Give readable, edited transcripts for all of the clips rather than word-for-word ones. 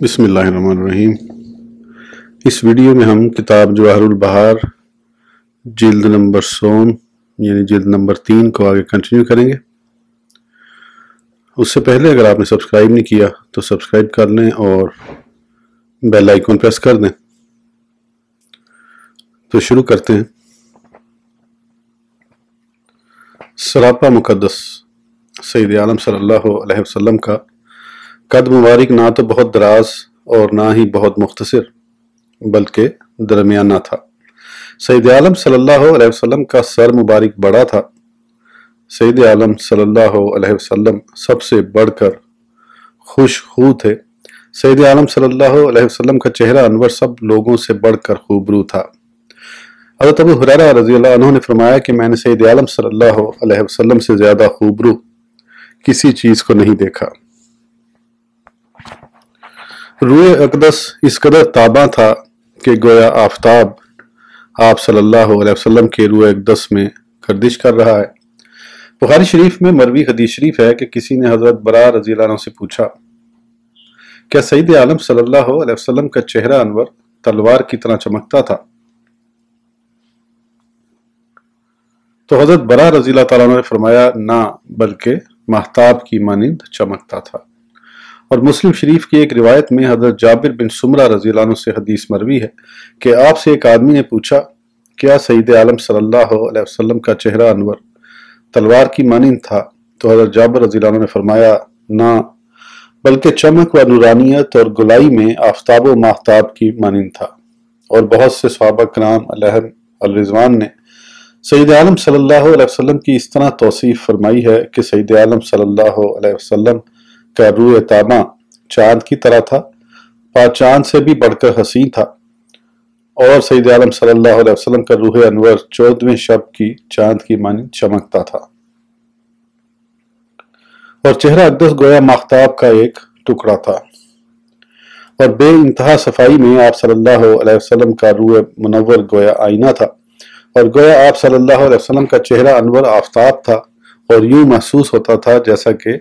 بسم اللہ الرحمن الرحیم۔ اس ویڈیو میں ہم کتاب جواہر البحار جلد نمبر 100 یعنی جلد نمبر 3 کو آگے کنٹینیو کریں گے۔ اس سے پہلے اگر آپ نے سبسکرائب نہیں کیا تو سبسکرائب کر لیں اور بیل آئیکن پریس کر دیں۔ تو شروع کرتے ہیں۔ سراپا مقدس سید عالم صلی اللہ علیہ وسلم کا قد مبارک نہ تو بہت دراز اور نہ ہی بہت مختصر بلکہ درمیانہ تھا۔ سید عالم صلی اللہ علیہ وسلم کا سر مبارک بڑا تھا۔ سید عالم صلی اللہ علیہ وسلم سب سے بڑھ کر خوش خو تھے۔ سید عالم صلی اللہ علیہ وسلم کا چہرہ انور سب لوگوں سے بڑھ کر خوبرو تھا۔ حضرت ابو ہریرہ رضی اللہ عنہ نے فرمایا کہ میں نے سید عالم صلی اللہ علیہ وسلم سے زیادہ خوبرو کسی چیز کو نہیں دیکھا۔ روئے اقدس اس قدر تاباں تھا کہ گویا آفتاب آپ صلی اللہ علیہ وسلم کے روئے اقدس میں گردش کر رہا ہے۔ بخاری شریف میں مروی حدیث شریف ہے کہ کسی نے حضرت براء رضی اللہ عنہ سے پوچھا، کیا سید عالم صلی اللہ علیہ وسلم کا چہرہ انور تلوار کی طرح چمکتا تھا؟ تو حضرت براء رضی اللہ تعالیٰ عنہ نے فرمایا، نہ بلکہ مہتاب کی مانند چمکتا تھا۔ اور مسلم شریف کی ایک روایت میں حضرت جابر بن سمرہ رضی اللہ عنہ سے حدیث مروی ہے کہ آپ سے ایک آدمی نے پوچھا، کیا سید عالم صلی اللہ علیہ وسلم کا چہرہ انور تلوار کی مانند تھا؟ تو حضرت جابر رضی اللہ عنہ نے فرمایا، نہ بلکہ چمک و نورانیت اور گلائی میں آفتاب و ماہتاب کی مانند تھا۔ اور بہت سے صحابہ کرام علیہم الرضوان نے سید عالم صلی اللہ علیہ وسلم کی اس طرح توصیف فرمائی ہے کہ سید عالم صلی اللہ علیہ وسلم کا روح تاباں چاند کی طرح تھا، چاند سے بھی بڑھ کر حسین تھا۔ اور سید عالم صلی اللہ علیہ وسلم کا روح انور 14ویں شب کی چاند کی مانند چمکتا تھا۔ اور چہرہ اقدس گویا ماہتاب کا ایک ٹکڑا تھا۔ اور بے انتہا صفائی میں آپ صلی اللہ علیہ وسلم کا روح منور گویا آئینہ تھا۔ اور گویا آپ صلی اللہ علیہ وسلم کا چہرہ انور آفتاب تھا، اور یوں محسوس ہوتا تھا جیسا کہ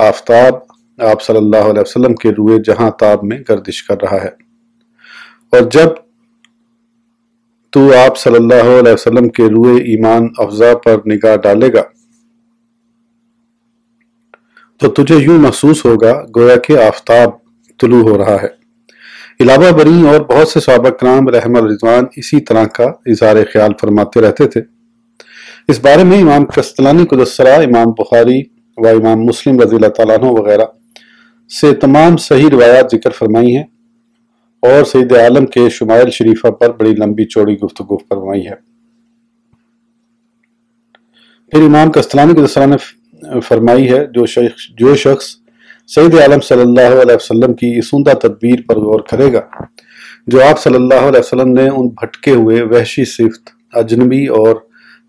آفتاب آپ صلی اللہ علیہ وسلم کے روئے جہاں تاب میں گردش کر رہا ہے۔ اور جب تو آپ صلی اللہ علیہ وسلم کے روئے ایمان افزا پر نگاہ ڈالے گا تو تجھے یوں محسوس ہوگا گویا کہ آفتاب طلوع ہو رہا ہے۔ علاوہ بری اور بہت سے صحابہ کرام علیہم الرضوان اسی طرح کا اظہار خیال فرماتے رہتے تھے۔ اس بارے میں امام قسطلانی قدس سرہ، امام بخاری و امام مسلم رضی اللہ تعالیٰ عنہ وغیرہ سے تمام صحیح روایات ذکر فرمائی ہیں، اور سید عالم کے شمائل شریفہ پر بڑی لمبی چوڑی گفتگو فرمائی ہے۔ پھر امام قسطلانی قدس سرہ نے فرمائی ہے، جو شخص سید عالم صلی اللہ علیہ وسلم کی اس عمدہ تدبیر پر غور کرے گا جو آپ صلی اللہ علیہ وسلم نے ان بھٹکے ہوئے وحشی صفت، اجنبی اور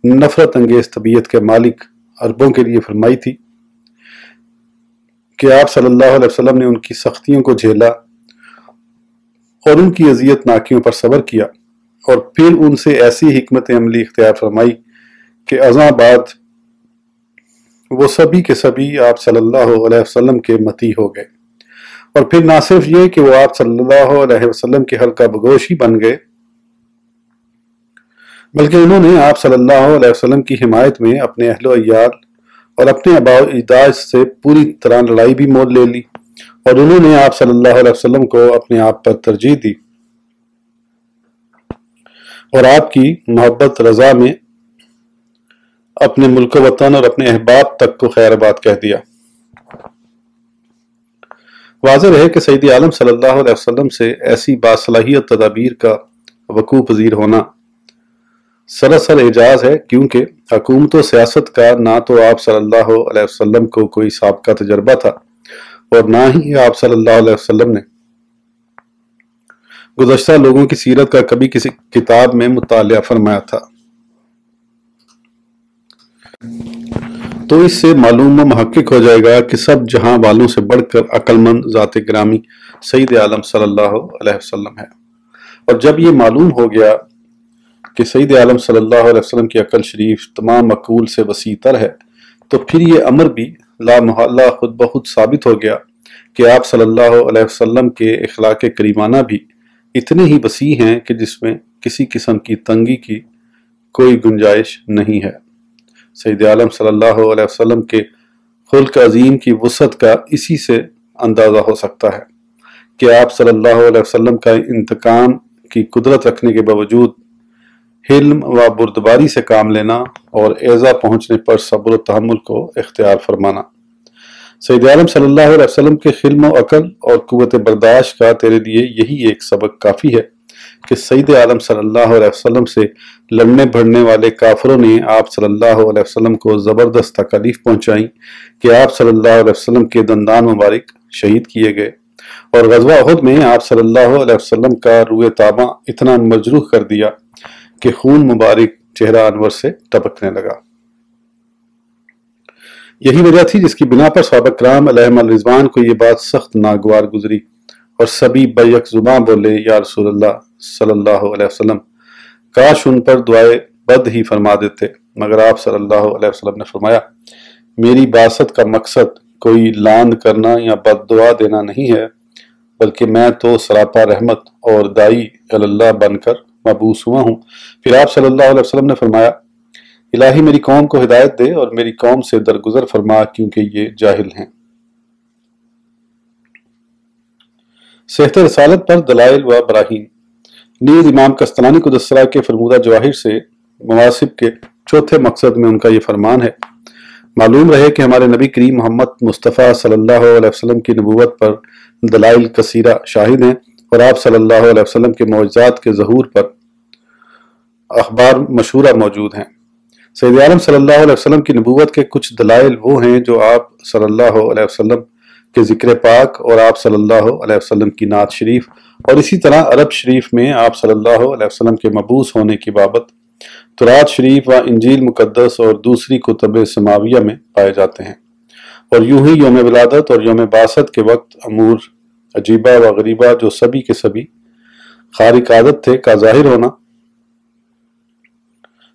نفرت انگیز طبیعت کے مالک عربوں کے لیے فرمائی تھی، کہ آپ صلی اللہ علیہ وسلم نے ان کی سختیوں کو جھیلا اور ان کی اذیت ناکیوں پر صبر کیا، اور پھر ان سے ایسی حکمت عملی اختیار فرمائی کہ ازاں بعد وہ سبھی کے سبھی آپ صلی اللہ علیہ وسلم کے مطیع ہو گئے۔ اور پھر نہ صرف یہ کہ وہ آپ صلی اللہ علیہ وسلم کے حلقہ بگوش ہی بن گئے، بلکہ انہوں نے آپ صلی اللہ علیہ وسلم کی حمایت میں اپنے اہل و عیال اور اپنے آباء و اجداد سے پوری طرح لڑائی بھی مول لے لی، اور انہوں نے آپ صلی اللہ علیہ وسلم کو اپنے آپ پر ترجیح دی، اور آپ کی محبت رضا میں اپنے ملک و وطن اور اپنے احباب تک کو خیر آباد کہہ دیا۔ واضح ہے کہ سید عالم صلی اللہ علیہ وسلم سے ایسی باصلاحیت تدابیر کا وقوع پذیر ہونا سراسر اعجاز ہے، کیونکہ حکومت و سیاست کا نہ تو آپ صلی اللہ علیہ وسلم کو کوئی سابقہ تجربہ تھا، اور نہ ہی آپ صلی اللہ علیہ وسلم نے گزشتہ لوگوں کی سیرت کا کبھی کسی کتاب میں مطالعہ فرمایا تھا۔ تو اس سے معلوم و محقق ہو جائے گا کہ سب جہاں والوں سے بڑھ کر عقل مند ذات گرامی سید عالم صلی اللہ علیہ وسلم ہے۔ اور جب یہ معلوم ہو گیا کہ سید عالم صلی اللہ علیہ وسلم کی عقل شریف تمام عقول سے وسیع تر ہے، تو پھر یہ امر بھی لا محالہ خود بخود ثابت ہو گیا کہ آپ صلی اللہ علیہ وسلم کے اخلاق کریمانہ بھی اتنے ہی وسیع ہیں کہ جس میں کسی قسم کی تنگی کی کوئی گنجائش نہیں ہے۔ سید عالم صلی اللہ علیہ وسلم کے خلق عظیم کی وسعت کا اسی سے اندازہ ہو سکتا ہے کہ آپ صلی اللہ علیہ وسلم کا انتقام کی قدرت رکھنے کے باوجود حلم و بردباری سے کام لینا اور ایذا پہنچنے پر صبر و تحمل کو اختیار فرمانا۔ سید عالم صلی اللہ علیہ وسلم کے حلم و عقل اور قوت برداشت کا تیرے لیے یہی ایک سبق کافی ہے کہ سید عالم صلی اللہ علیہ وسلم سے لڑنے بھڑنے والے کافروں نے آپ صلی اللہ علیہ وسلم کو زبردست تکالیف پہنچائیں کہ آپ صلی اللہ علیہ وسلم کے دندان مبارک شہید کیے گئے، اور غزوہ احد میں آپ صلی اللہ علیہ وسلم کا روئے تاباں اتنا مجروح کر دیا کہ خون مبارک چہرہ انور سے ٹپکنے لگا۔ یہی وجہ تھی جس کی بنا پر صحابہ کرام علیہم الرضوان کو یہ بات سخت ناگوار گزری اور سبھی بیک زباں بولے، یا رسول اللہ صلی اللہ علیہ وسلم، کاش ان پر دعائے بد ہی فرما دیتے، مگر آپ صلی اللہ علیہ وسلم نے فرمایا، میری بعثت کا مقصد کوئی لاند کرنا یا بد دعا دینا نہیں ہے، بلکہ میں تو سراپا رحمت اور دائی اللہ بن کر مبعوث ہوا ہوں۔ پھر آپ صلی اللہ علیہ وسلم نے فرمایا، الہی میری قوم کو ہدایت دے اور میری قوم سے درگزر فرما کیونکہ یہ جاہل ہیں۔ صحت رسالت پر دلائل و براہین۔ نیز امام قسطلانی قدس سرہ کے فرمودہ جواہر سے مواسب کے چوتھے مقصد میں ان کا یہ فرمان ہے، معلوم رہے کہ ہمارے نبی کریم محمد مصطفیٰ صلی اللہ علیہ وسلم کی نبوت پر دلائل کثیرہ شاہد ہیں، اور آپ صلی اللہ علیہ وسلم کے معجزات کے ظہور پر اخبار مشہورہ موجود ہیں۔ سید عالم صلی اللہ علیہ وسلم کی نبوت کے کچھ دلائل وہ ہیں جو آپ صلی اللہ علیہ وسلم کے ذکر پاک اور آپ صلی اللہ علیہ وسلم کی نعت شریف اور اسی طرح عرب شریف میں آپ صلی اللہ علیہ وسلم کے مبعوث ہونے کی بابت تورات شریف و انجیل مقدس اور دوسری کتب سماویہ میں پائے جاتے ہیں، اور یوں ہی یوم ولادت اور یوم بعثت کے وقت امور عجیبہ و غریبہ جو سبھی کے سبھی خارق عادت تھے کا ظاہر ہونا،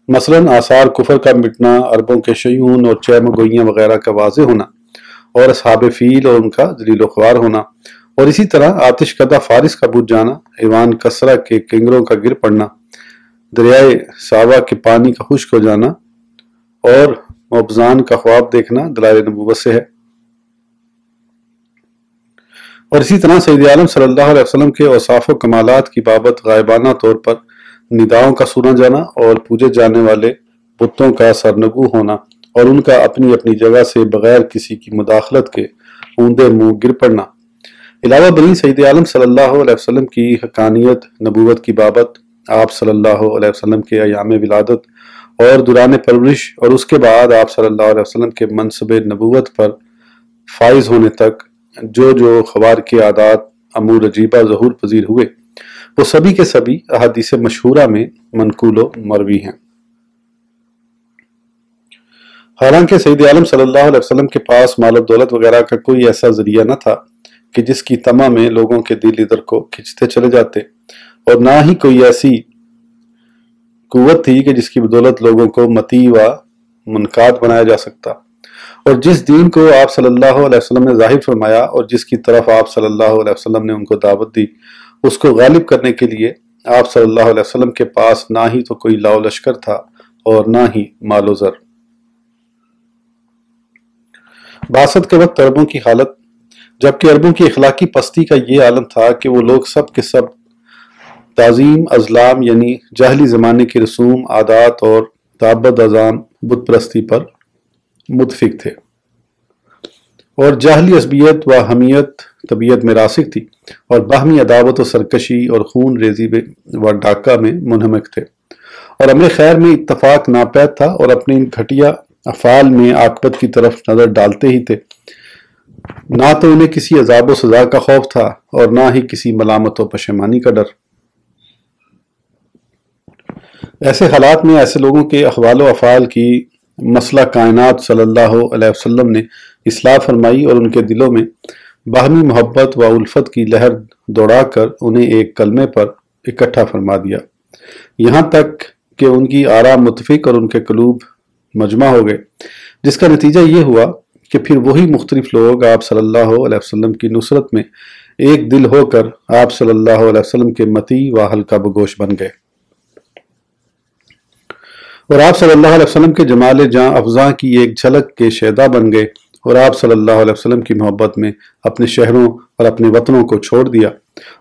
مثلاً آثار کفر کا مٹنا، عربوں کے شیون اور چیم گوئیاں وغیرہ کا واضح ہونا، اور اصحاب فیل اور ان کا ذلیل و خوار ہونا، اور اسی طرح آتش کدہ فارس کا بجھ جانا، ایوان کسرہ کے کنگروں کا گر پڑنا، دریائے ساوا کے پانی کا خشک ہو جانا اور مبزان کا خواب دیکھنا دلائل نبوت سے ہے۔ اور اسی طرح سید عالم صلی اللہ علیہ وسلم کے اوصاف و کمالات کی بابت غائبانہ طور پر نداؤں کا سنا جانا اور پوجے جانے والے بتوں کا سرنگو ہونا اور ان کا اپنی اپنی جگہ سے بغیر کسی کی مداخلت کے اوندے منہ گر پڑنا، علاوہ بنی سید عالم صلی اللہ علیہ وسلم کی حقانیت نبوت کی بابت آپ صلی اللہ علیہ وسلم کے ایام ولادت اور دوران پرورش اور اس کے بعد آپ صلی اللہ علیہ وسلم کے منصب نبوت پر فائز ہونے تک جو خوار کے عادات امور عجیبہ ظہور پذیر ہوئے، وہ سبھی کے سبھی احادیث مشہورہ میں منقول و مروی ہیں۔ حالانکہ سید عالم صلی اللہ علیہ وسلم کے پاس مال و دولت وغیرہ کا کوئی ایسا ذریعہ نہ تھا کہ جس کی طمع میں لوگوں کے دل ادھر کو کھنچتے چلے جاتے، اور نہ ہی کوئی ایسی قوت تھی کہ جس کی بدولت لوگوں کو مطیع و منقاد بنایا جا سکتا، اور جس دین کو آپ صلی اللہ علیہ وسلم نے ظاہر فرمایا اور جس کی طرف آپ صلی اللہ علیہ وسلم نے ان کو دعوت دی، اس کو غالب کرنے کے لیے آپ صلی اللہ علیہ وسلم کے پاس نہ ہی تو کوئی لاؤ لشکر تھا اور نہ ہی مال و زر۔ بعثت کے وقت عربوں کی حالت، جبکہ عربوں کی اخلاقی پستی کا یہ عالم تھا کہ وہ لوگ سب کے سب تعظیم ازلام یعنی جاہلی زمانے کی رسوم عادات اور تعبد ازام بت پرستی پر متفق تھے، اور جاہلی عصبیت و حمیت طبیعت میں راسخ تھی، اور باہمی عداوت و سرکشی اور خون ریزی و ڈاکہ میں منہمک تھے، اور امر خیر میں اتفاق ناپید تھا، اور اپنے گھٹیا افعال میں عاقبت کی طرف نظر ڈالتے ہی تھے۔ نہ تو انہیں کسی عذاب و سزا کا خوف تھا اور نہ ہی کسی ملامت و پشیمانی کا ڈر۔ ایسے حالات میں ایسے لوگوں کے احوال و افعال کی مسئلہ کائنات صلی اللہ علیہ وسلم نے اصلاح فرمائی اور ان کے دلوں میں باہمی محبت و الفت کی لہر دوڑا کر انہیں ایک کلمے پر اکٹھا فرما دیا، یہاں تک کہ ان کی آرا متفق اور ان کے قلوب مجمع ہو گئے، جس کا نتیجہ یہ ہوا کہ پھر وہی مختلف لوگ آپ صلی اللہ علیہ وسلم کی نصرت میں ایک دل ہو کر آپ صلی اللہ علیہ وسلم کے متی و حلقہ بگوش بن گئے، اور آپ صلی اللہ علیہ وسلم کے جمال جاں افزاں کی ایک جھلک کے شیدا بن گئے، اور آپ صلی اللہ علیہ وسلم کی محبت میں اپنے شہروں اور اپنے وطنوں کو چھوڑ دیا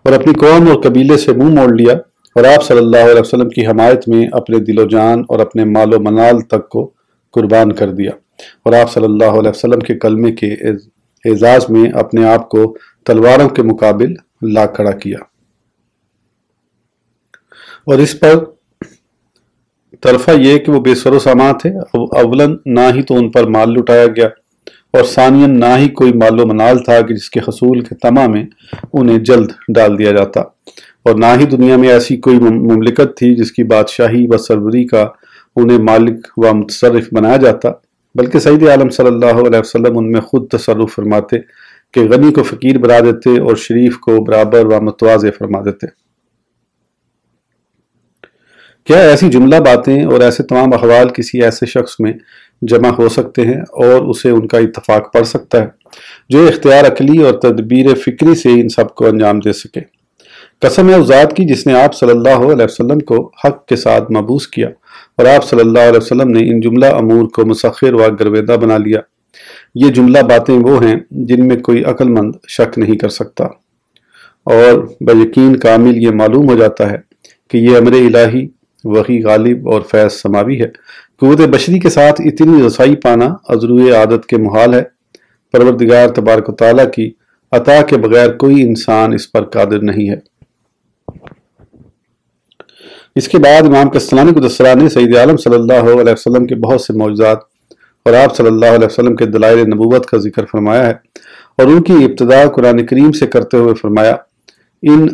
اور اپنی قوم اور قبیلے سے منہ موڑ لیا، اور آپ صلی اللہ علیہ وسلم کی حمایت میں اپنے دل و جان اور اپنے مال و منال تک کو قربان کر دیا، اور آپ صلی اللہ علیہ وسلم کے کلمے کے اعزاز میں اپنے آپ کو تلواروں کے مقابل لا کھڑا کیا، اور اس پر طرفہ یہ کہ وہ بے سر و سامان تھے۔ اولاً نہ ہی تو ان پر مال لٹایا گیا، اور ثانیاً نہ ہی کوئی مال و منال تھا کہ جس کے حصول کے طمع میں انہیں جلد ڈال دیا جاتا، اور نہ ہی دنیا میں ایسی کوئی مملکت تھی جس کی بادشاہی و سربری کا انہیں مالک و متصرف بنایا جاتا، بلکہ سید عالم صلی اللہ علیہ وسلم ان میں خود تصرف فرماتے کہ غنی کو فقیر بنا دیتے اور شریف کو برابر و متواضع فرما دیتے۔ کیا ایسی جملہ باتیں اور ایسے تمام احوال کسی ایسے شخص میں جمع ہو سکتے ہیں اور اسے ان کا اتفاق پڑ سکتا ہے جو اختیار عقلی اور تدبیر فکری سے ان سب کو انجام دے سکے؟ قسم ہے اس ذات کی جس نے آپ صلی اللہ علیہ وسلم کو حق کے ساتھ مبعوث کیا، اور آپ صلی اللہ علیہ وسلم نے ان جملہ امور کو مسخر و گرویدہ بنا لیا۔ یہ جملہ باتیں وہ ہیں جن میں کوئی عقل مند شک نہیں کر سکتا، اور بیقین کامل یہ معلوم ہو جاتا ہے کہ یہ امر الہی، وحی غالب اور فیض سماوی ہے۔ قوت بشری کے ساتھ اتنی رسائی پانا عذروِ عادت کے محال ہے۔ پروردگار تبارک و تعالیٰ کی عطا کے بغیر کوئی انسان اس پر قادر نہیں ہے۔ اس کے بعد امام کستلانی قدس سرہ نے سید عالم صلی اللہ علیہ وسلم کے بہت سے معجزات اور آپ صلی اللہ علیہ وسلم کے دلائل نبوت کا ذکر فرمایا ہے، اور ان کی ابتدا قرآن کریم سے کرتے ہوئے فرمایا، ان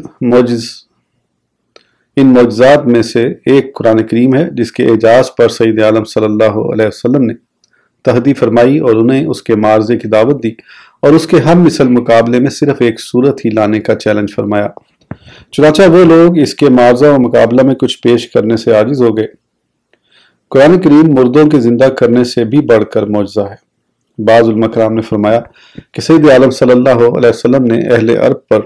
معجزات میں سے ایک قرآن کریم ہے جس کے اعجاز پر سید عالم صلی اللہ علیہ وسلم نے تحدی فرمائی اور انہیں اس کے معارضے کی دعوت دی، اور اس کے ہم مثل مقابلے میں صرف ایک صورت ہی لانے کا چیلنج فرمایا۔ چنانچہ وہ لوگ اس کے معارضہ و مقابلہ میں کچھ پیش کرنے سے عاجز ہو گئے۔ قرآن کریم مردوں کے زندہ کرنے سے بھی بڑھ کر معجزہ ہے۔ بعض علماء کرام نے فرمایا کہ سید عالم صلی اللہ علیہ وسلم نے اہل عرب پر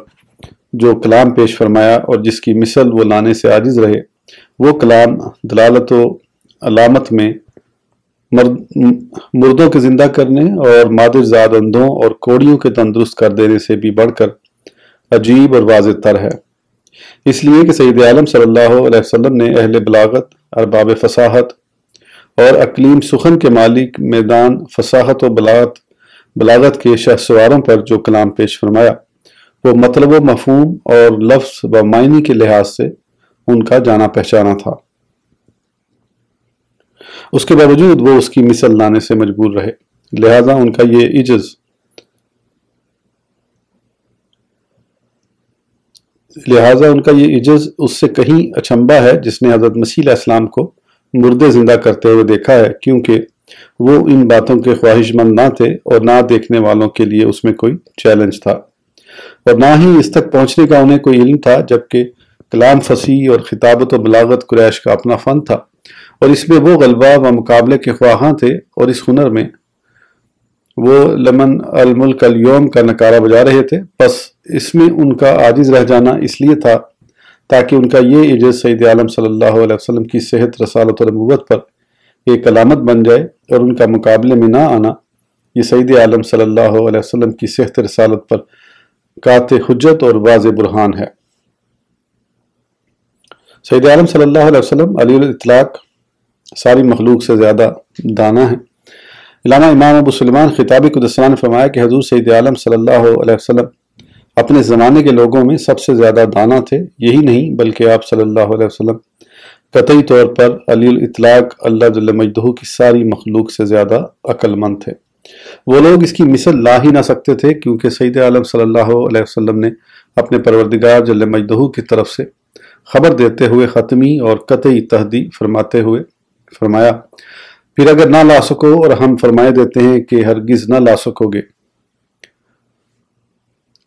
جو کلام پیش فرمایا اور جس کی مثل وہ لانے سے عاجز رہے، وہ کلام دلالت و علامت میں مردوں کے زندہ کرنے اور مادر زاد اندھوں اور کوڑیوں کے تندرست کر دینے سے بھی بڑھ کر عجیب اور واضح تر ہے، اس لیے کہ سید عالم صلی اللہ علیہ وسلم نے اہل بلاغت، ارباب فصاحت اور اقلیم سخن کے مالک میدان فصاحت و بلاغت کے شہسواروں پر جو کلام پیش فرمایا، وہ مطلب و مفہوم اور لفظ و معنی کے لحاظ سے ان کا جانا پہچانا تھا۔ اس کے باوجود وہ اس کی مثل لانے سے مجبور رہے، لہذا ان کا یہ عجز اس سے کہیں اچنبا ہے جس نے حضرت مسیح علیہ السلام کو مردے زندہ کرتے ہوئے دیکھا ہے، کیونکہ وہ ان باتوں کے خواہش مند نہ تھے اور نہ دیکھنے والوں کے لیے اس میں کوئی چیلنج تھا، اور نہ ہی اس تک پہنچنے کا انہیں کوئی علم تھا، جبکہ کلام فصیح اور خطابت و بلاغت قریش کا اپنا فن تھا، اور اس میں وہ غلبہ و مقابلے کے خواہاں تھے، اور اس ہنر میں وہ لمن الملک اليوم کا نعرہ بجا رہے تھے۔ بس اس میں ان کا عاجز رہ جانا اس لیے تھا تاکہ ان کا یہ عجز سید عالم صلی اللہ علیہ وسلم کی صحت، رسالت اور نبوت پر ایک علامت بن جائے، اور ان کا مقابلے میں نہ آنا یہ سید عالم صلی اللہ علیہ وسلم کی صحت رسالت پر قاطع حجت اور واضح برہان ہے۔ سید عالم صلی اللہ علیہ وسلم علی الاطلاق ساری مخلوق سے زیادہ دانا ہیں۔ علامہ امام ابو سلیمان خطابی قدس سرہ نے فرمایا کہ حضور سید عالم صلی اللہ علیہ وسلم اپنے زمانے کے لوگوں میں سب سے زیادہ دانا تھے، یہی نہیں بلکہ آپ صلی اللہ علیہ وسلم قطعی طور پر علی الاطلاق اللہ جل مجدہ کی ساری مخلوق سے زیادہ عقل مند تھے۔ وہ لوگ اس کی مثل لا ہی نہ سکتے تھے، کیونکہ سید عالم صلی اللہ علیہ وسلم نے اپنے پروردگار جل مجدہ کی طرف سے خبر دیتے ہوئے ختمی اور قطعی تحدی فرماتے ہوئے فرمایا، پھر اگر نہ لا سکو اور ہم فرمائے دیتے ہیں کہ ہرگز نہ لا سکو گے۔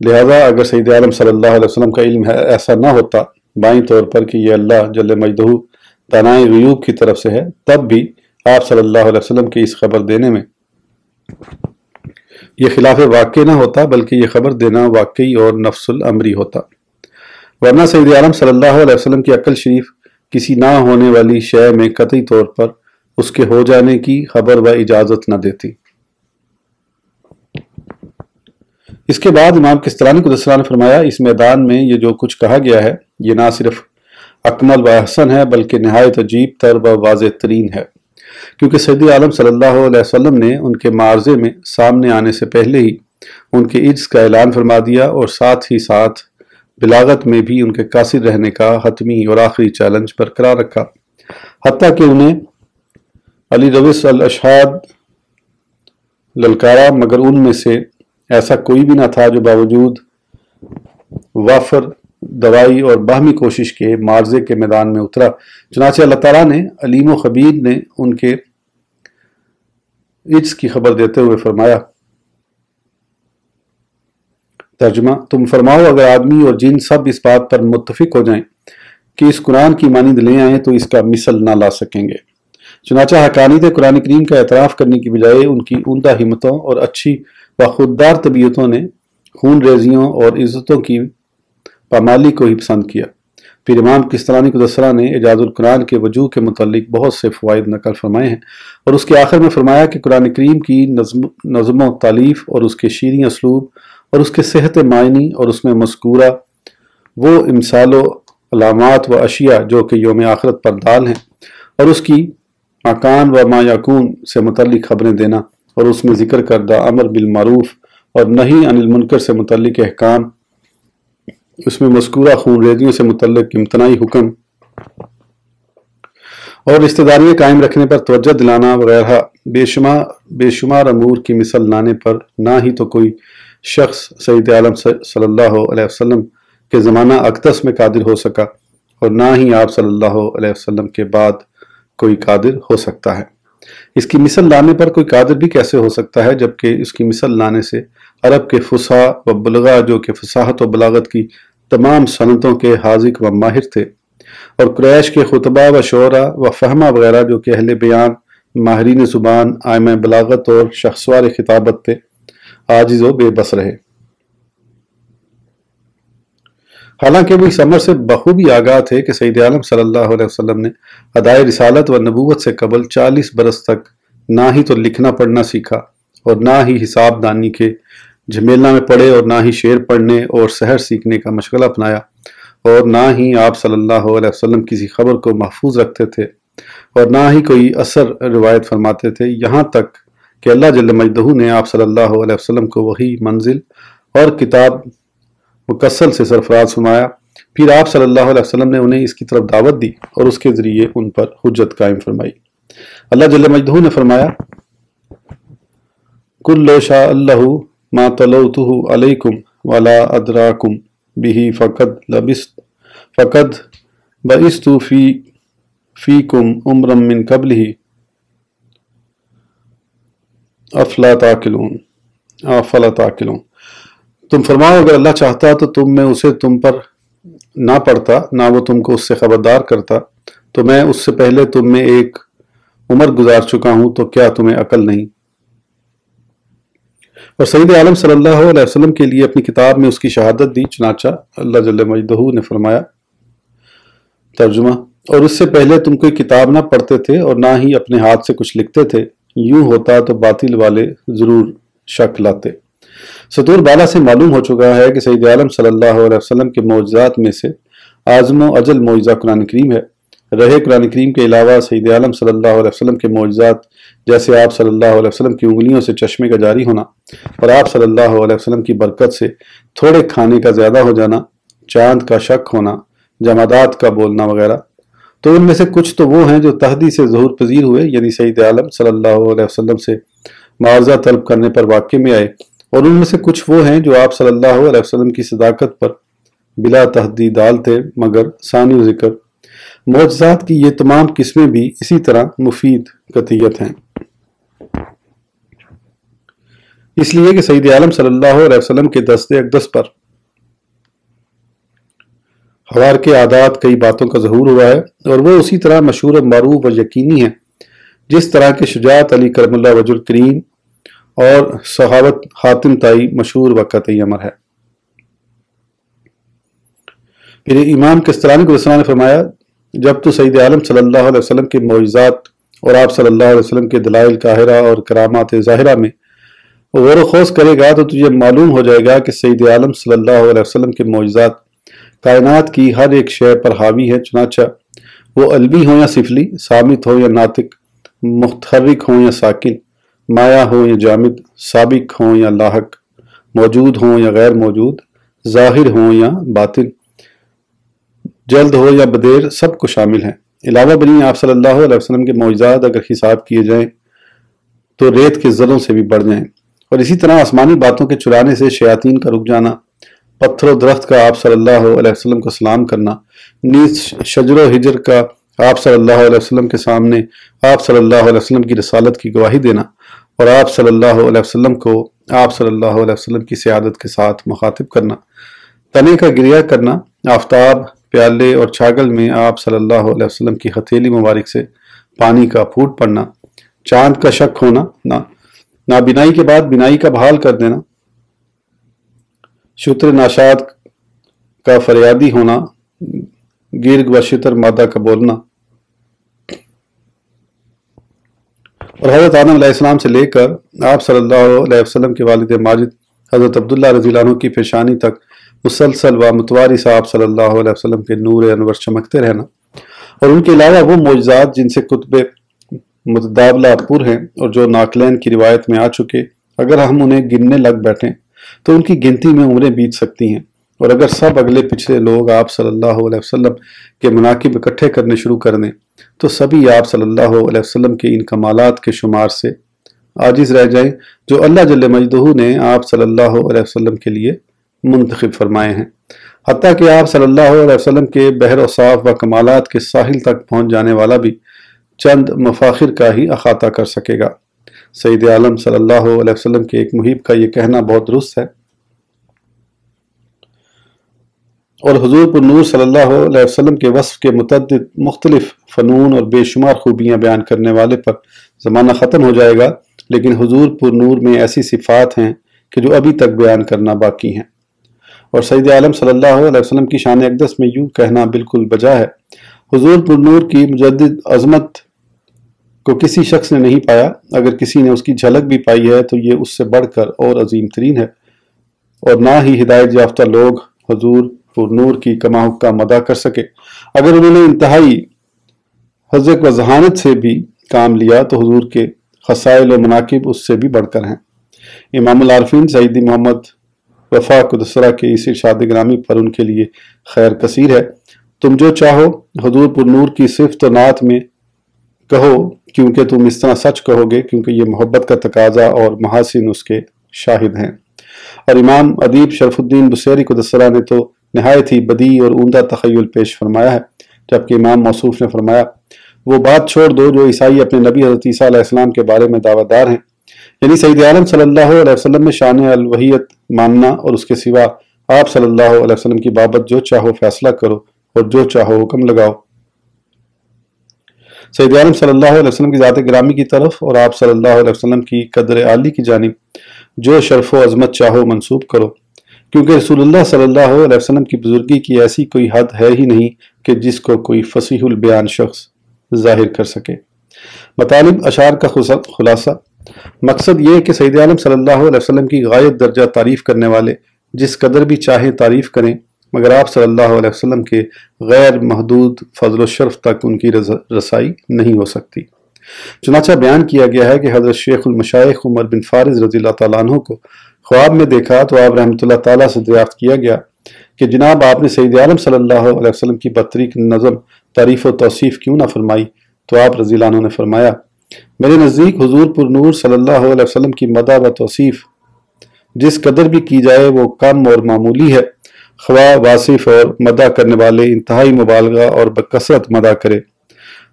لہذا اگر سید عالم صلی اللہ علیہ وسلم کا علم ایسا نہ ہوتا بائیں طور پر کہ یہ اللہ جل مجدہ دانائے غیوب کی طرف سے ہے، تب بھی آپ صلی اللہ علیہ وسلم کی اس خبر دینے میں یہ خلاف واقع نہ ہوتا بلکہ یہ خبر دینا واقعی اور نفس الامری ہوتا، ورنہ سید عالم صلی اللہ علیہ وسلم کی عقل شریف کسی نہ ہونے والی شے میں قطعی طور پر اس کے ہو جانے کی خبر و اجازت نہ دیتی۔ اس کے بعد امام کستلانی قدس سرہ نے فرمایا، اس میدان میں یہ جو کچھ کہا گیا ہے یہ نہ صرف اکمل و احسن ہے بلکہ نہایت عجیب تر و واضح ترین ہے، کیونکہ سید عالم صلی اللہ علیہ وسلم نے ان کے معارضے میں سامنے آنے سے پہلے ہی ان کے عجز کا اعلان فرما دیا اور ساتھ ہی ساتھ بلاغت میں بھی ان کے قاصر رہنے کا حتمی اور آخری چیلنج برقرار رکھا، حتیٰ کہ انہیں علی رویس الاشہاد للکارا، مگر ان میں سے ایسا کوئی بھی نہ تھا جو باوجود وافر دوائی اور باہمی کوشش کے معارضے کے میدان میں اترا۔ چنانچہ اللہ تعالیٰ نے علیم و خبیر نے ان کے عجز کی خبر دیتے ہوئے فرمایا، ترجمہ: تم فرماؤ اگر آدمی اور جن سب اس بات پر متفق ہو جائیں کہ اس قرآن کی مانند لے آئیں تو اس کا مثل نہ لا سکیں گے۔ چنانچہ حقانیت قرآن کریم کا اعتراف کرنے کی بجائے ان کی عمدہ ہمتوں اور اچھی و خوددار طبیعتوں نے خون ریزیوں اور عزتوں کی پامالی کو ہی پسند کیا۔ پھر امام کستلانی قدس سرہ نے اعجاز القرآن کے وجوہ کے متعلق بہت سے فوائد نقل فرمائے ہیں، اور اس کے آخر میں فرمایا کہ قرآن کریم کی نظم و تالیف اور اس کے شیریں اسلوب اور اس کے صحت معنی اور اس میں مذکورہ وہ امثال و علامات و اشیاء جو کہ یوم آخرت پر دال ہیں، اور اس کی مکان و ما یکون سے متعلق خبریں دینا، اور اس میں ذکر کردہ امر بالمعروف اور نہی عن المنکر سے متعلق احکام، اس میں مذکورہ خون ریزیوں سے متعلق امتناعی حکم اور رشتہ داریاں قائم رکھنے پر توجہ دلانا وغیرہ بے شمار امور کی مثل لانے پر نہ ہی تو کوئی شخص سید عالم صلی اللہ علیہ وسلم کے زمانہ اقدس میں قادر ہو سکا، اور نہ ہی آپ صلی اللہ علیہ وسلم کے بعد کوئی قادر ہو سکتا ہے۔ اس کی مثل لانے پر کوئی قادر بھی کیسے ہو سکتا ہے جبکہ اس کی مثل لانے سے عرب کے فصحاء و بلغاء جو کہ فصاحت و بلاغت کی تمام صنعتوں کے حاذق و ماہر تھے، اور قریش کے خطباء و شعراء و فہمہ وغیرہ جو کہ اہل بیان، ماہرین زبان، ائمہ بلاغت اور شخصوار خطابت تھے، عاجز و بے بس رہے۔ حالانکہ وہ اس امر سے بخوبی آگاہ تھے کہ سید عالم صلی اللہ علیہ وسلم نے ادائے رسالت و نبوت سے قبل 40 برس تک نہ ہی تو لکھنا پڑھنا سیکھا اور نہ ہی حساب دانی کے جھمیلا میں پڑے، اور نہ ہی شعر پڑھنے اور سحر سیکھنے کا مشغلہ اپنایا، اور نہ ہی آپ صلی اللہ علیہ وسلم کسی خبر کو محفوظ رکھتے تھے، اور نہ ہی کوئی اثر روایت فرماتے تھے، یہاں تک کہ اللہ جل مجدہ نے آپ صلی اللہ علیہ وسلم کو وحی، منزل اور کتاب مکسل سے سرفراز فرمایا۔ پھر آپ صلی اللہ علیہ وسلم نے انہیں اس کی طرف دعوت دی اور اس کے ذریعے ان پر حجت قائم فرمائی۔ اللہ جل مجدہ نے فرمایا، قُلْ لَوْ شَاءَ اللَّهُ مَا تَلَوْتُهُ عَلَيْكُمْ وَلَا أَدْرَاكُمْ بِهِ فَقَدْ بَعِثْتُ فِيكُمْ عُمْرًا مِّن قَبْلِهِ أَفَلَا تَعْقِلُونَ۔ تم فرماؤ اگر اللہ چاہتا تو میں اسے تم پر نہ پڑھتا، نہ وہ تم کو اس سے خبردار کرتا، تو میں اس سے پہلے تم میں ایک عمر گزار چکا ہوں، تو کیا تمہیں عقل نہیں؟ اور سید عالم صلی اللہ علیہ وسلم کے لیے اپنی کتاب میں اس کی شہادت دی، چنانچہ اللہ جل مجدہ نے فرمایا، ترجمہ: اور اس سے پہلے تم کوئی کتاب نہ پڑھتے تھے اور نہ ہی اپنے ہاتھ سے کچھ لکھتے تھے، یوں ہوتا تو باطل والے ضرور شک لاتے۔ سطور بالا سے معلوم ہو چکا ہے کہ سید عالم صلی اللہ علیہ وسلم کے معجزات میں سے اعظم و اجل معجزہ قرآن کریم ہے۔ رہے قرآن کریم کے علاوہ سید عالم صلی اللہ علیہ وسلم کے معجزات جیسے آپ صلی اللہ علیہ وسلم کی انگلیوں سے چشمے کا جاری ہونا، اور آپ صلی اللہ علیہ وسلم کی برکت سے تھوڑے کھانے کا زیادہ ہو جانا، چاند کا شک ہونا، جمادات کا بولنا وغیرہ، تو ان میں سے کچھ تو وہ ہیں جو تحدی سے ظہور پذیر ہوئے، یعنی سید عالم صلی اللہ علیہ وسلم سے معاوضہ طلب کرنے پر واقع میں آئے، اور ان میں سے کچھ وہ ہیں جو آپ صلی اللہ علیہ وسلم کی صداقت پر بلا تحدید دال تھے، مگر ثانی ذکر معجزات کی یہ تمام قسمیں بھی اسی طرح مفید قطعیت ہیں۔ اس لیے کہ سید عالم صلی اللہ علیہ وسلم کے دست اقدس پر حوار کے عادات کئی باتوں کا ظہور ہوا ہے، اور وہ اسی طرح مشہور و معروف و یقینی ہیں جس طرح کے شجاعت علی کرم اللہ وجہ الکریم اور صحابت حاتم تائی مشہور و قطعی امر ہے۔ پھر امام کستلانی کو نے فرمایا جب تو سید عالم صلی اللہ علیہ وسلم کے معجزات اور آپ صلی اللہ علیہ وسلم کے دلائل قاہرہ اور کرامات ظاہرہ میں غور و خوض کرے گا تو تجھے معلوم ہو جائے گا کہ سید عالم صلی اللہ علیہ وسلم کے معجزات کائنات کی ہر ایک شے پر حاوی ہے، چنانچہ وہ علوی ہوں یا سفلی، صامت ہو یا ناطق، متحرک ہوں یا ساکن، مایا ہوں یا جامد، سابق ہوں یا لاحق، موجود ہوں یا غیر موجود، ظاہر ہوں یا باطن، جلد ہو یا بدیر، سب کو شامل ہیں۔ علاوہ بنی آپ صلی اللہ علیہ وسلم کے معجزات اگر حساب کیے جائیں تو ریت کے ذروں سے بھی بڑھ جائیں، اور اسی طرح آسمانی باتوں کے چرانے سے شیاطین کا رک جانا، پتھر و درخت کا آپ صلی اللہ علیہ وسلم کو سلام کرنا، نیز شجر و حجر کا آپ صلی اللہ علیہ وسلم کے سامنے آپ صلی اللہ علیہ وسلم کی رسالت کی گواہی دینا، اور آپ صلی اللہ علیہ وسلم کو آپ صلی اللہ علیہ وسلم کی سیادت کے ساتھ مخاطب کرنا، تنے کا گریہ کرنا، آفتاب، پیالے اور چھاگل میں آپ صلی اللہ علیہ وسلم کی ہتھیلی مبارک سے پانی کا پھوٹ پڑنا، چاند کا شک ہونا، نابینائی کے بعد بینائی کا بحال کر دینا، شتر ناشاد کا فریادی ہونا، گرگ و شتر مادہ کا بولنا، اور حضرت آدم علیہ السلام سے لے کر آپ صلی اللہ علیہ وسلم کے والد ماجد حضرت عبداللہ رضی اللہ عنہ کی پیشانی تک مسلسل و متواری سے آپ صلی اللہ علیہ وسلم کے نور انور چمکتے رہنا، اور ان کے علاوہ وہ معجزات جن سے کتب متداولہ پر ہیں اور جو ناقلین کی روایت میں آ چکے، اگر ہم انہیں گننے لگ بیٹھیں تو ان کی گنتی میں عمریں بیت سکتی ہیں، اور اگر سب اگلے پچھلے لوگ آپ صلی اللہ علیہ وسلم کے مناقب اکٹھے کرنے شروع کر دیں تو سبھی آپ صلی اللہ علیہ وسلم کے ان کمالات کے شمار سے عاجز رہ جائیں جو اللہ جل مجدہ نے آپ صلی اللہ علیہ وسلم کے لیے منتخب فرمائے ہیں، حتیٰ کہ آپ صلی اللہ علیہ وسلم کے بحر و صاف و کمالات کے ساحل تک پہنچ جانے والا بھی چند مفاخر کا ہی احاطہ کر سکے گا۔ سید عالم صلی اللہ علیہ وسلم کے ایک محب کا یہ کہنا بہت درست ہے، اور حضور پر نور صلی اللہ علیہ وسلم کے وصف کے متعدد مختلف فنون اور بے شمار خوبیاں بیان کرنے والے پر زمانہ ختم ہو جائے گا، لیکن حضور پر نور میں ایسی صفات ہیں کہ جو ابھی تک بیان کرنا باقی ہیں، اور سید عالم صلی اللہ علیہ وسلم کی شان اقدس میں یوں کہنا بالکل بجا ہے، حضور پر نور کی مجدد عظمت کو کسی شخص نے نہیں پایا، اگر کسی نے اس کی جھلک بھی پائی ہے تو یہ اس سے بڑھ کر اور عظیم ترین ہے، اور نہ ہی ہدایت یافتہ لوگ حضور پر نور کی کما حقہ مدح کر سکے، اگر انہوں نے انتہائی حذق و ذہانت سے بھی کام لیا تو حضور کے خصائل و مناقب اس سے بھی بڑھ کر ہیں۔ امام العارفین سیدی محمد وفا قدسرہ کے اس ارشاد گرامی پر ان کے لیے خیر کثیر ہے، تم جو چاہو حضور پر نور کی صفت و نعت میں کہو، کیونکہ تم اس طرح سچ کہو گے، کیونکہ یہ محبت کا تقاضا اور محاسن اس کے شاہد ہیں۔ اور امام ادیب شرف الدین بصیری قدسرہ نے تو نہایت ہی بدیع اور عمدہ تخیل پیش فرمایا ہے، جبکہ امام موصوف نے فرمایا وہ بات چھوڑ دو جو عیسائی اپنے نبی حضرت عیسیٰ علیہ السلام کے بارے میں دعویٰ دار ہیں، یعنی سید عالم صلی اللہ علیہ وسلم میں شان الوحیت ماننا اور اس کے سوا آپ صلی اللہ علیہ وسلم کی بابت جو چاہو فیصلہ کرو اور جو چاہو حکم لگاؤ۔ سید عالم صلی اللہ علیہ وسلم کی ذات گرامی کی طرف اور آپ صلی اللہ علیہ وسلم کی قدر عالی کی جانب جو شرف و عظمت چاہو منسوب کرو، کیونکہ رسول اللہ صلی اللہ علیہ وسلم کی بزرگی کی ایسی کوئی حد ہے ہی نہیں کہ جس کو کوئی فصیح البیان شخص ظاہر کر سکے۔ مطالب اشعار کا خلاصہ، مقصد یہ کہ سید عالم صلی اللہ علیہ وسلم کی غایت درجہ تعریف کرنے والے جس قدر بھی چاہیں تعریف کریں، مگر آپ صلی اللہ علیہ وسلم کے غیر محدود فضل و شرف تک ان کی رسائی نہیں ہو سکتی۔ چنانچہ بیان کیا گیا ہے کہ حضرت شیخ المشائخ عمر بن فارض رضی اللہ تعالیٰ عنہ کو خواب میں دیکھا تو آپ رحمۃ اللہ تعالیٰ سے دریافت کیا گیا کہ جناب آپ نے سید عالم صلی اللہ علیہ وسلم کی بطریق نظم تعریف و توصیف کیوں نہ فرمائی؟ تو آپ رضی اللہ عنہ نے فرمایا میرے نزدیک حضور پر نور صلی اللہ علیہ وسلم کی مدح و توصیف جس قدر بھی کی جائے وہ کم اور معمولی ہے، خواہ واصف اور مدح کرنے والے انتہائی مبالغہ اور بکثرت مدح کرے۔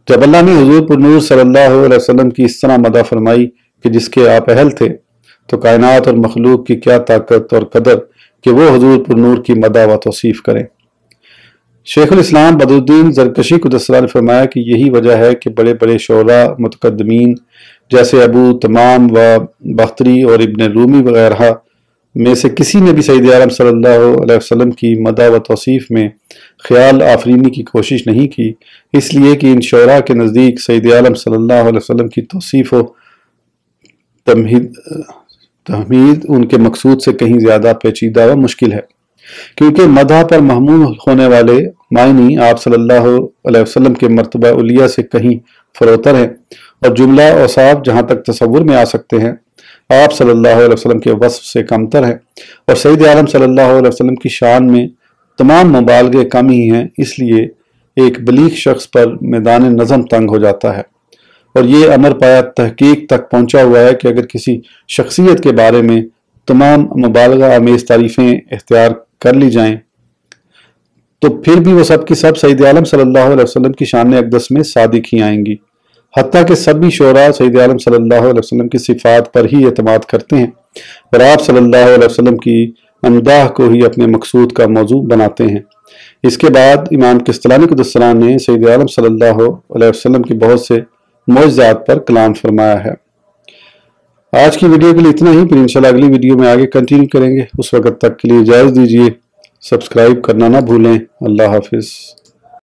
جب اللہ نے حضور پر نور صلی اللہ علیہ وسلم کی اس طرح مدح فرمائی کہ جس کے آپ اہل تھے، تو کائنات اور مخلوق کی کیا طاقت اور قدر کہ وہ حضور پر نور کی مدح و توصیف کریں۔ شیخ الاسلام بدر الدین زرکشی قدس سرہ نے فرمایا کہ یہی وجہ ہے کہ بڑے بڑے شعراء، متقدمین جیسے ابو تمام و بختری اور ابن رومی وغیرہ میں سے کسی نے بھی سید عالم صلی اللہ علیہ وسلم کی مدح و توصیف میں خیال آفرینی کی کوشش نہیں کی، اس لیے کہ ان شعراء کے نزدیک سید عالم صلی اللہ علیہ وسلم کی توصیف و تحمید ان کے مقصود سے کہیں زیادہ پیچیدہ و مشکل ہے، کیونکہ مدح پر محمول ہونے والے معنی آپ صلی اللہ علیہ وسلم کے مرتبہ علیہ سے کہیں فروتر ہیں، اور جملہ اوصاف جہاں تک تصور میں آ سکتے ہیں آپ صلی اللہ علیہ وسلم کے وصف سے کمتر ہیں، اور سید عالم صلی اللہ علیہ وسلم کی شان میں تمام مبالغے کم ہی ہیں، اس لیے ایک بلیغ شخص پر میدان نظم تنگ ہو جاتا ہے، اور یہ امر پایا تحقیق تک پہنچا ہوا ہے کہ اگر کسی شخصیت کے بارے میں تمام مبالغہ آمیز تعریفیں اختیار کر لی جائیں تو پھر بھی وہ سب کی سب سید عالم صلی اللہ علیہ وسلم کی شان اقدس میں صادق ہی آئیں گی، حتیٰ کہ سبھی شعراء سید عالم صلی اللہ علیہ وسلم کی صفات پر ہی اعتماد کرتے ہیں اور آپ صلی اللہ علیہ وسلم کی امداح کو ہی اپنے مقصود کا موضوع بناتے ہیں۔ اس کے بعد امام کستلانی قدس السلام نے سید عالم صلی اللہ علیہ وسلم کی بہت سے معجزات پر کلام فرمایا ہے۔ آج کی ویڈیو کے لیے اتنا ہی، پھر انشاءاللہ اگلی ویڈیو میں آگے کنٹینیو کریں گے۔ اس وقت تک کے لیے اجازت دیجیے، سبسکرائب کرنا نہ بھولیں۔ اللہ حافظ۔